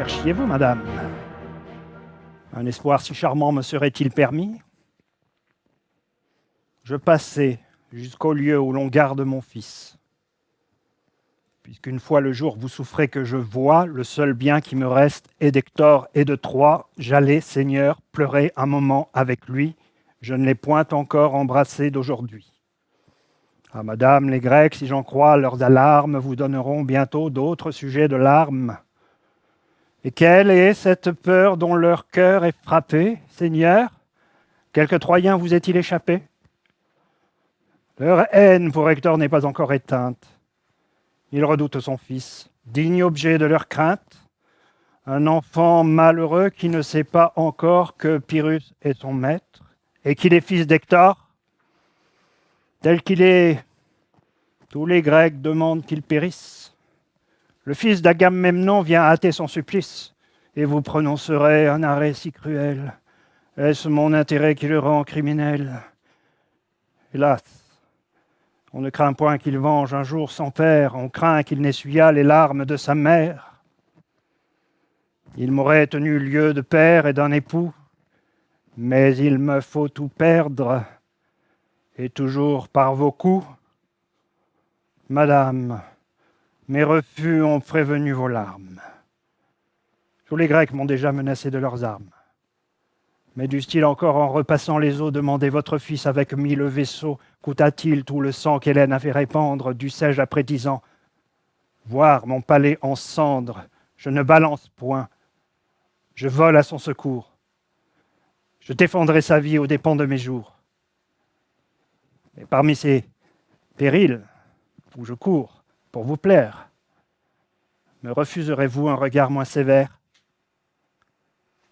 cherchiez-vous, madame? Un espoir si charmant me serait-il permis? Je passais jusqu'au lieu où l'on garde mon fils. Puisqu'une fois le jour vous souffrez que je vois, le seul bien qui me reste est d'Hector et de Troie. J'allais, Seigneur, pleurer un moment avec lui. Je ne l'ai point encore embrassé d'aujourd'hui. Ah, madame, les Grecs, si j'en crois leurs alarmes, vous donneront bientôt d'autres sujets de larmes. Et quelle est cette peur dont leur cœur est frappé, Seigneur? Quelque Troyen vous est-il échappé? Leur haine pour Hector n'est pas encore éteinte. Ils redoutent son fils, digne objet de leur crainte, un enfant malheureux qui ne sait pas encore que Pyrrhus est son maître et qu'il est fils d'Hector. Tel qu'il est, tous les Grecs demandent qu'il périsse. Le fils d'Agamemnon vient hâter son supplice, et vous prononcerez un arrêt si cruel. Est-ce mon intérêt qui le rend criminel? Hélas, on ne craint point qu'il venge un jour son père, on craint qu'il n'essuya les larmes de sa mère. Il m'aurait tenu lieu de père et d'un époux, mais il me faut tout perdre, et toujours par vos coups. Madame, mes refus ont prévenu vos larmes. Tous les Grecs m'ont déjà menacé de leurs armes. Mais dussent-ils encore, en repassant les eaux, demander votre fils avec 1000 vaisseaux? Coûta-t-il tout le sang qu'Hélène a fait répandre? Dussé-je, après 10 ans, voir mon palais en cendres? Je ne balance point. Je vole à son secours. Je défendrai sa vie aux dépens de mes jours. Et parmi ces périls où je cours pour vous plaire, me refuserez-vous un regard moins sévère?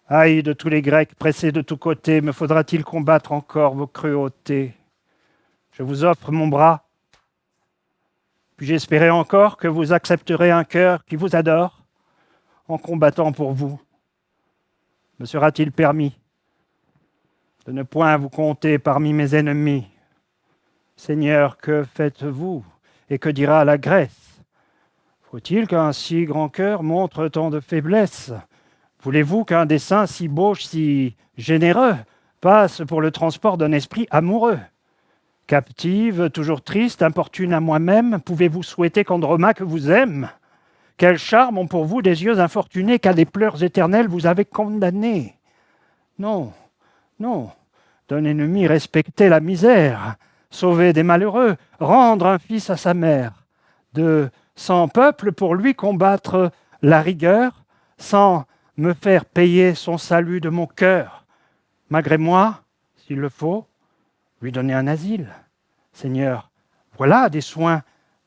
Aïe de tous les Grecs, pressés de tous côtés, me faudra-t-il combattre encore vos cruautés? Je vous offre mon bras. Puis-je espérer encore que vous accepterez un cœur qui vous adore en combattant pour vous? Me sera-t-il permis de ne point vous compter parmi mes ennemis? Seigneur, que faites-vous et que dira la Grèce? Faut-il qu'un si grand cœur montre tant de faiblesse? Voulez-vous qu'un dessein si beau, si généreux, passe pour le transport d'un esprit amoureux? Captive, toujours triste, importune à moi-même, pouvez-vous souhaiter qu'Andromaque vous aime? Quels charmes ont pour vous des yeux infortunés qu'à des pleurs éternels vous avez condamnés? Non, non, d'un ennemi respecter la misère, sauver des malheureux, rendre un fils à sa mère, de sans peuple pour lui combattre la rigueur, sans me faire payer son salut de mon cœur, malgré moi, s'il le faut, lui donner un asile. Seigneur, voilà des soins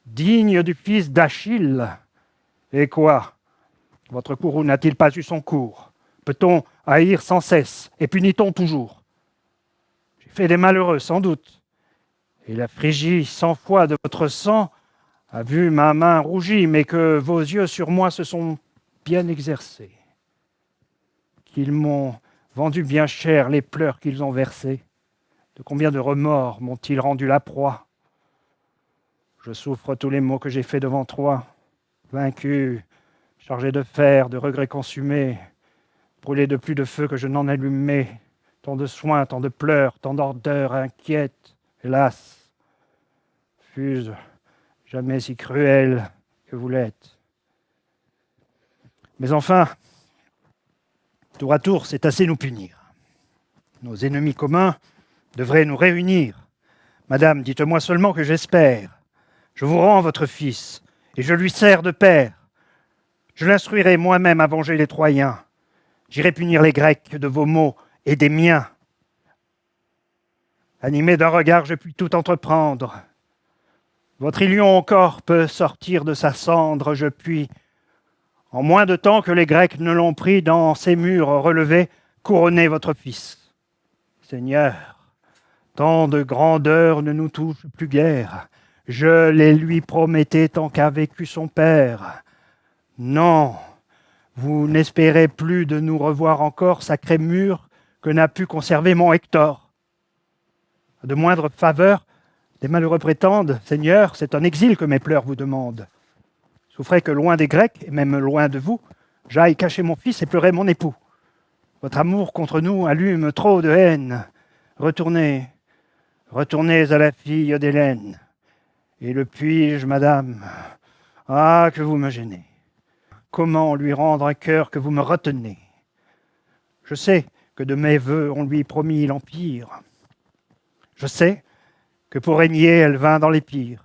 dignes du fils d'Achille. Et quoi? Votre courroux n'a-t-il pas eu son cours? Peut-on haïr sans cesse et punit-on toujours? J'ai fait des malheureux, sans doute, et la Phrygie 100 fois de votre sang a vu ma main rougie, mais que vos yeux sur moi se sont bien exercés, qu'ils m'ont vendu bien cher les pleurs qu'ils ont versés. De combien de remords m'ont-ils rendu la proie? Je souffre tous les maux que j'ai faits devant Troie, vaincu, chargé de fer, de regrets consumés, brûlé de plus de feu que je n'en allumais, tant de soins, tant de pleurs, tant d'ardeurs inquiètes, hélas, fus-je jamais si cruel que vous l'êtes. Mais enfin, tour à tour, c'est assez nous punir. Nos ennemis communs devraient nous réunir. Madame, dites-moi seulement que j'espère. Je vous rends votre fils, et je lui sers de père. Je l'instruirai moi-même à venger les Troyens. J'irai punir les Grecs de vos maux et des miens. Animé d'un regard, je puis tout entreprendre. Votre Ilion encore peut sortir de sa cendre, je puis, en moins de temps que les Grecs ne l'ont pris dans ses murs relevés, couronner votre fils. Seigneur, tant de grandeur ne nous touche plus guère. Je les lui promettais tant qu'a vécu son père. Non, vous n'espérez plus de nous revoir encore, sacré mur que n'a pu conserver mon Hector. À de moindres faveurs, les malheureux prétendent, Seigneur, c'est un exil que mes pleurs vous demandent. Souffrez que loin des Grecs, et même loin de vous, j'aille cacher mon fils et pleurer mon époux. Votre amour contre nous allume trop de haine. Retournez, retournez à la fille d'Hélène. Et le puis-je, madame? Ah, que vous me gênez. Comment lui rendre un cœur que vous me retenez? Je sais que de mes vœux on lui promit l'empire. Je sais que pour régner elle vint dans les pires.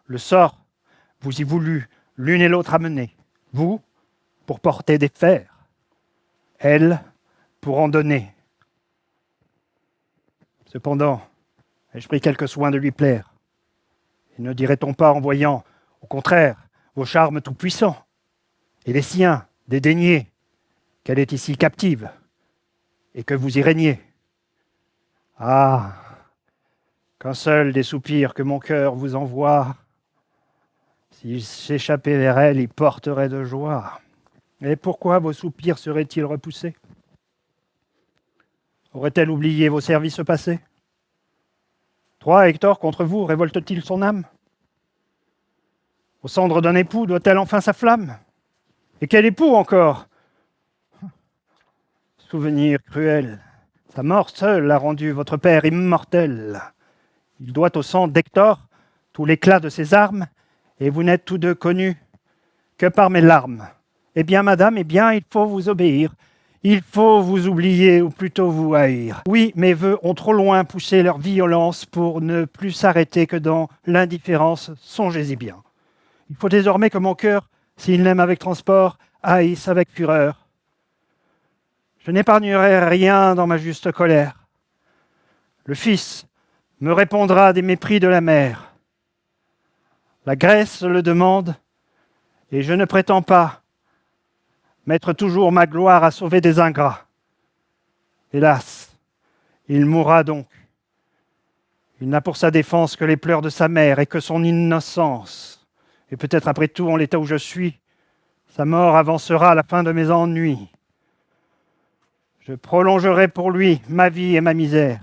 Le sort vous y voulut l'une et l'autre amener. Vous, pour porter des fers. Elle, pour en donner. Cependant, ai-je pris quelque soin de lui plaire? Et ne dirait-on pas en voyant, au contraire, vos charmes tout-puissants, et les siens dédaignés, qu'elle est ici captive, et que vous y régnez? Ah, qu'un seul des soupirs que mon cœur vous envoie, s'il s'échappait vers elle, y porterait de joie. Et pourquoi vos soupirs seraient-ils repoussés? Aurait-elle oublié vos services passés? Troie, Hector, contre vous, révolte-t-il son âme? Aux cendres d'un époux doit-elle enfin sa flamme? Et quel époux encore? Souvenir cruel, sa mort seule a rendu votre père immortel. Il doit au sang d'Hector tout l'éclat de ses armes, et vous n'êtes tous deux connus que par mes larmes. Eh bien, madame, eh bien, il faut vous obéir. Il faut vous oublier, ou plutôt vous haïr. Oui, mes vœux ont trop loin poussé leur violence pour ne plus s'arrêter que dans l'indifférence. Songez-y bien. Il faut désormais que mon cœur, s'il l'aime avec transport, haïsse avec fureur. Je n'épargnerai rien dans ma juste colère. Le fils me répondra des mépris de la mère. La Grèce le demande, et je ne prétends pas mettre toujours ma gloire à sauver des ingrats. Hélas, il mourra donc. Il n'a pour sa défense que les pleurs de sa mère et que son innocence. Et peut-être après tout, en l'état où je suis, sa mort avancera à la fin de mes ennuis. Je prolongerai pour lui ma vie et ma misère.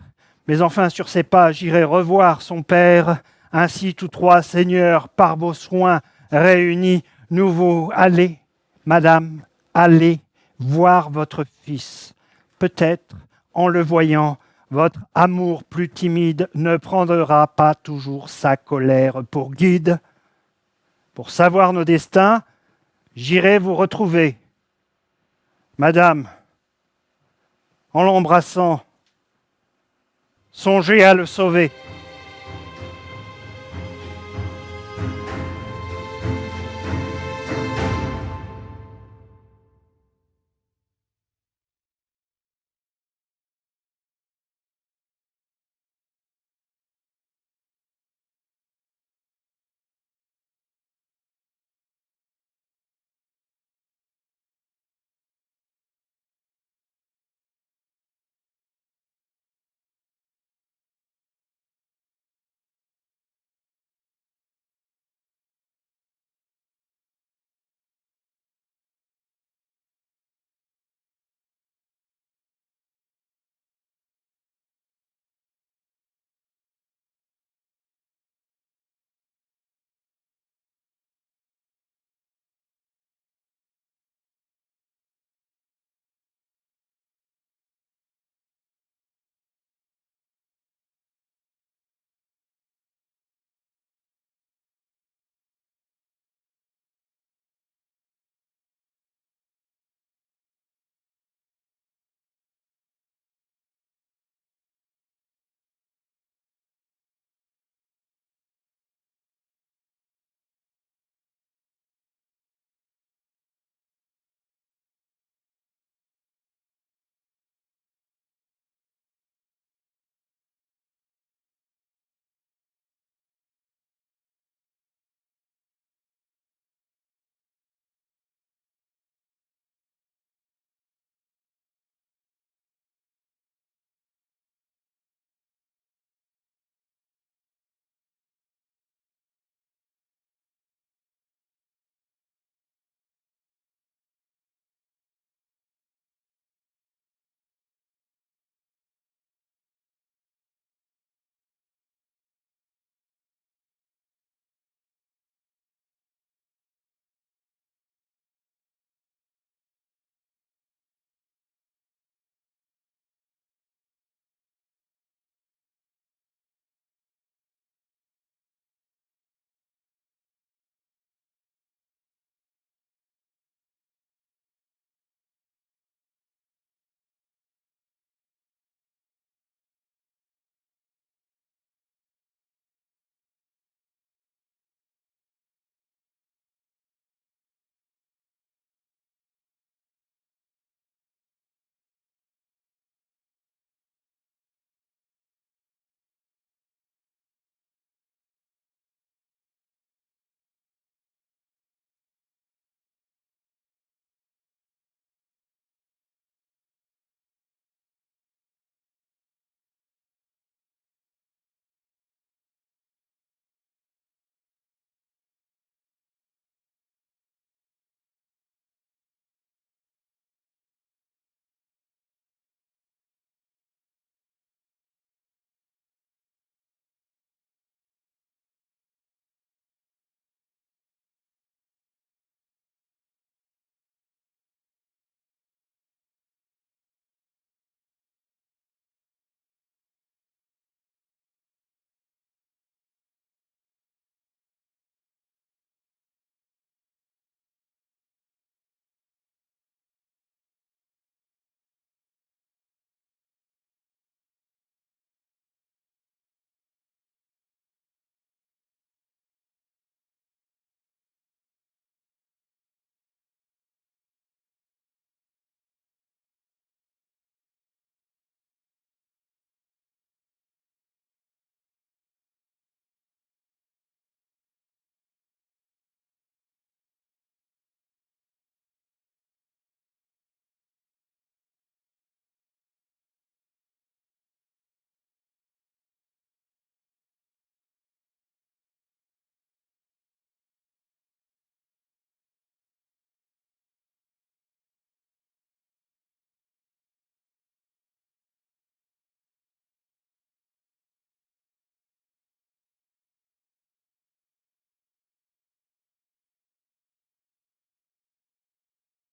Mais enfin, sur ses pas, j'irai revoir son père. Ainsi, tous trois seigneurs, par vos soins réunis, nous vous allez, madame, allez voir votre fils. Peut-être, en le voyant, votre amour plus timide ne prendra pas toujours sa colère pour guide. Pour savoir nos destins, j'irai vous retrouver. Madame, en l'embrassant, songez à le sauver.